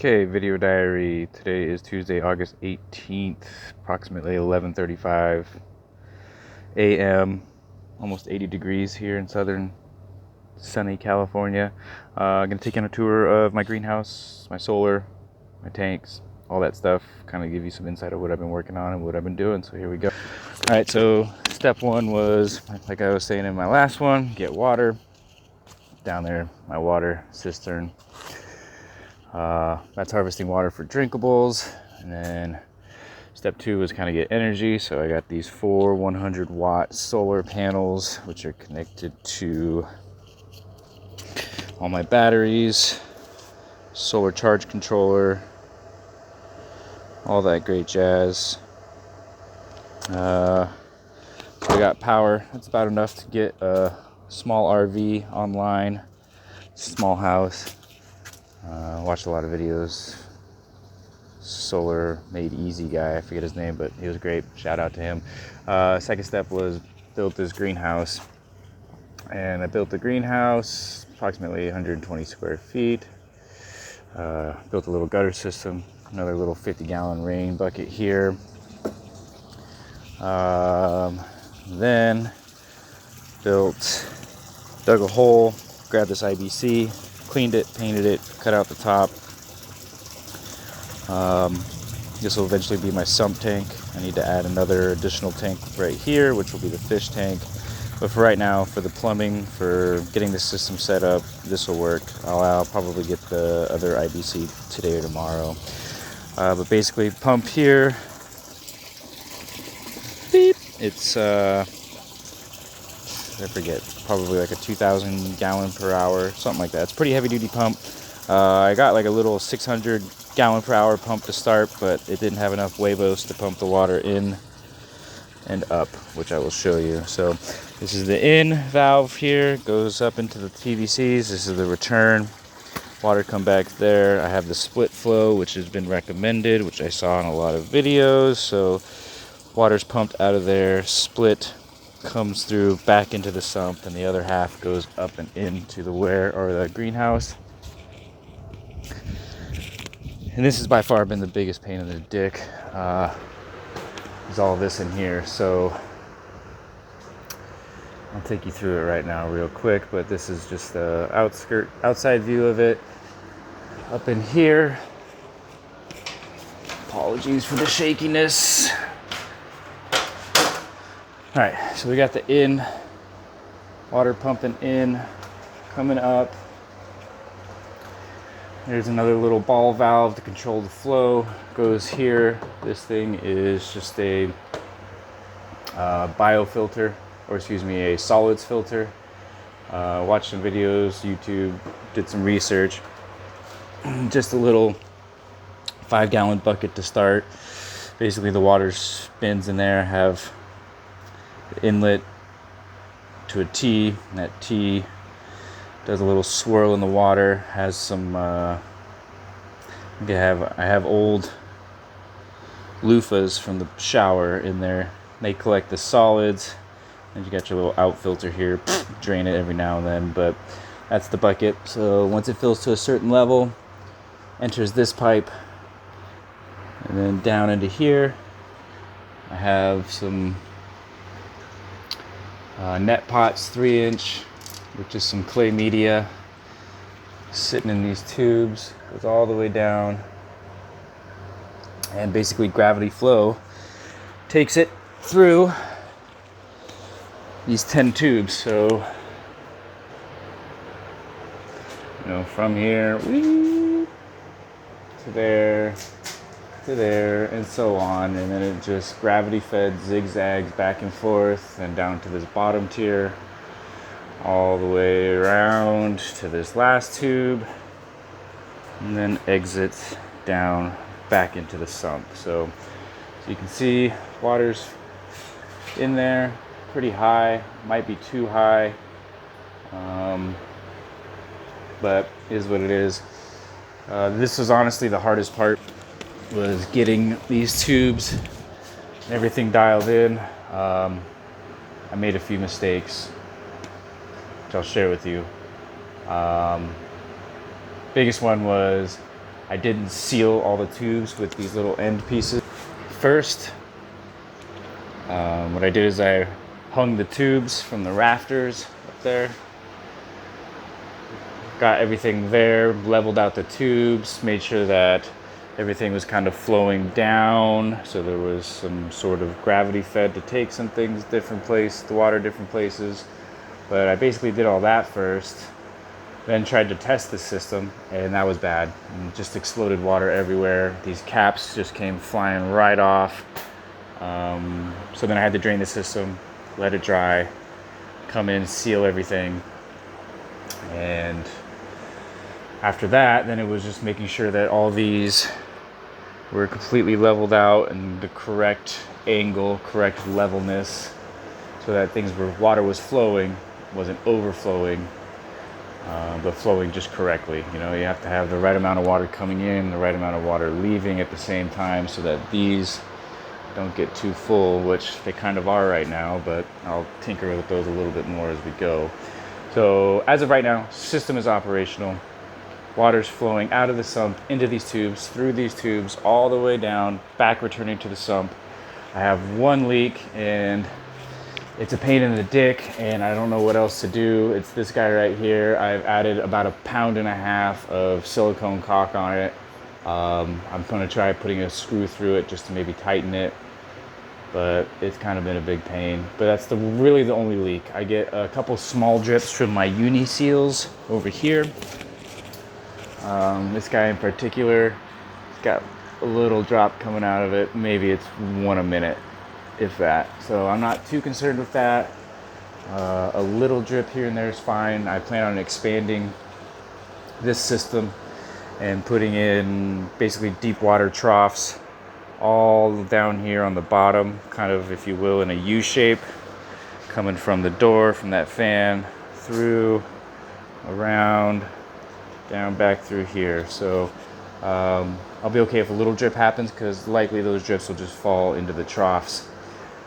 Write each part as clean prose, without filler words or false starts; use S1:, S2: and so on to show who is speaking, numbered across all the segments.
S1: Okay, video diary. Today is Tuesday, August 18th, approximately 11:35 a.m. Almost 80 degrees here in southern sunny California. I'm going to take you on a tour of my greenhouse, my solar, my tanks, all that stuff. Kind of give you some insight of what I've been working on and what I've been doing. So here we go. All right, so step one was, like I was saying in my last one, get water. Down there, my water cistern. That's harvesting water for drinkables. And then step two was kind of get energy. So I got these 4 100-watt solar panels, which are connected to all my batteries, solar charge controller, all that great jazz. So we got power. That's about enough to get a small RV online, small house. Watched a lot of videos. Solar Made Easy guy, I forget his name, but he was great. Shout out to him. Second step was built this greenhouse, and I built the greenhouse approximately 120 square feet. Built a little gutter system, another little 50-gallon rain bucket here. Then dug a hole, grabbed this IBC, cleaned it, painted it, cut out the top. This will eventually be my sump tank. I need to add another additional tank right here, which will be the fish tank. But for right now, for the plumbing, for getting the system set up, this will work. I'll probably get the other IBC today or tomorrow. But basically, pump here. Beep. It's, I forget, probably like a 2,000 gallon per hour, something like that. It's a pretty heavy duty pump. I got like a little 600 gallon per hour pump to start, but it didn't have enough huevos to pump the water in and up, which I will show you. So this is the in valve here, goes up into the PVCs. This is the return. Water come back there. I have the split flow, which has been recommended, which I saw in a lot of videos. So water's pumped out of there, split comes through back into the sump, and the other half goes up and into the greenhouse. And this has by far been the biggest pain in the dick. Is all this in here. So I'll take you through it right now real quick, but this is just the outside view of it. Up in here, apologies for the shakiness. All right, so we got the in, water pumping in, coming up. There's another little ball valve to control the flow, goes here. This thing is just a biofilter, or excuse me, a solids filter. Watched some videos, YouTube, did some research. Just a little 5-gallon bucket to start. Basically the water spins in there, have the inlet to a T, and that T does a little swirl in the water, has some I have old loofahs from the shower in there. They collect the solids, and you got your little out filter here, drain it every now and then, but that's the bucket. So once it fills to a certain level, enters this pipe, and then down into here I have some net pots, 3-inch, which is some clay media sitting in these tubes. Goes all the way down, and basically gravity flow takes it through these 10 tubes. So from here to there to there and so on, and then it just gravity fed zigzags back and forth and down to this bottom tier, all the way around to this last tube, and then exits down back into the sump. So you can see water's in there pretty high, might be too high, but is what it is. This was honestly the hardest part, was getting these tubes and everything dialed in. I made a few mistakes, which I'll share with you. Biggest one was I didn't seal all the tubes with these little end pieces. First, what I did is I hung the tubes from the rafters up there. Got everything there, leveled out the tubes, made sure that everything was kind of flowing down, so there was some sort of gravity fed to take some things different places, the water different places. But I basically did all that first, then tried to test the system, and that was bad. And just exploded water everywhere. These caps just came flying right off. So then I had to drain the system, let it dry, come in, seal everything, and after that, then it was just making sure that all these were completely leveled out and the correct angle, correct levelness, so that things were, water was flowing, wasn't overflowing, but flowing just correctly. You know, you have to have the right amount of water coming in, the right amount of water leaving at the same time, so that these don't get too full, which they kind of are right now, but I'll tinker with those a little bit more as we go. So as of right now, system is operational. Water's flowing out of the sump into these tubes, through these tubes, all the way down, back returning to the sump. I have one leak, and it's a pain in the dick, and I don't know what else to do. It's this guy right here. I've added about 1.5 pounds of silicone caulk on it. I'm going to try putting a screw through it just to maybe tighten it, but it's kind of been a big pain. But that's really the only leak. I get a couple small drips from my uni seals over here. This guy in particular, he's got a little drop coming out of it. Maybe it's 1 a minute, if that. So I'm not too concerned with that. A little drip here and there is fine. I plan on expanding this system and putting in basically deep water troughs all down here on the bottom, kind of, if you will, in a U shape, coming from the door, from that fan, through, around, down back through here. So I'll be okay if a little drip happens, because likely those drips will just fall into the troughs.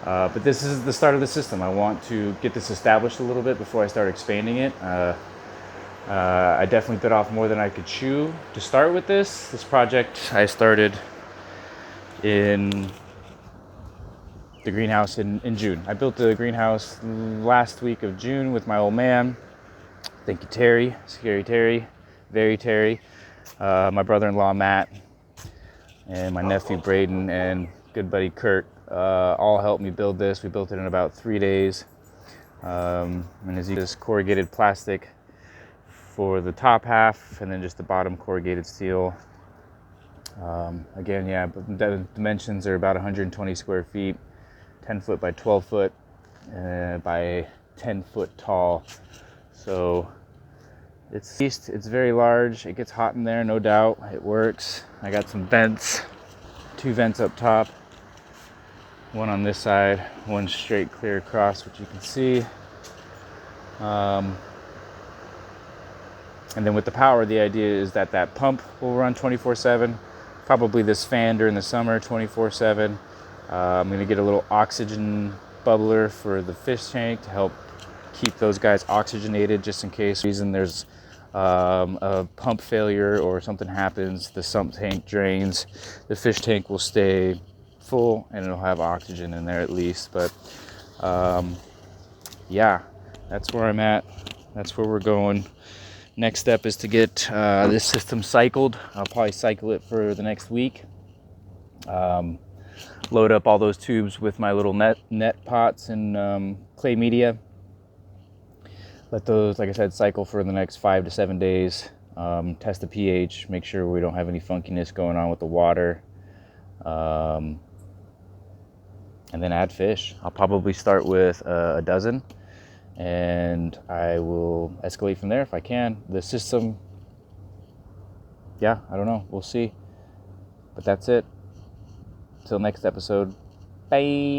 S1: But this is the start of the system. I want to get this established a little bit before I start expanding it. I definitely bit off more than I could chew to start with this. This project I started in the greenhouse in June. I built the greenhouse last week of June with my old man. Thank you, Terry. Scary Terry. Very Terry. My brother-in-law, Matt, and my nephew, Braden, and good buddy, Kurt, all helped me build this. We built it in about 3 days. And as you see, this corrugated plastic for the top half, and then just the bottom corrugated steel. Again, yeah, but the dimensions are about 120 square feet, 10 foot by 12 foot, by 10 foot tall. So it's very large. It gets hot in there, no doubt. It works. I got some vents, 2 vents up top, one on this side, one straight clear across, which you can see. And then with the power, the idea is that that pump will run 24/7. Probably this fan during the summer, 24/7. I'm going to get a little oxygen bubbler for the fish tank to help keep those guys oxygenated, just in case there's a pump failure or something happens, the sump tank drains, the fish tank will stay full and it'll have oxygen in there at least. But yeah, that's where I'm at. That's where we're going. Next step is to get this system cycled. I'll probably cycle it for the next week. Load up all those tubes with my little net pots and clay media. Let those, like I said, cycle for the next 5 to 7 days. Test the pH, make sure we don't have any funkiness going on with the water. And then add fish. I'll probably start with a dozen, and I will escalate from there if I can. The system, yeah, I don't know. We'll see. But that's it. Till next episode. Bye.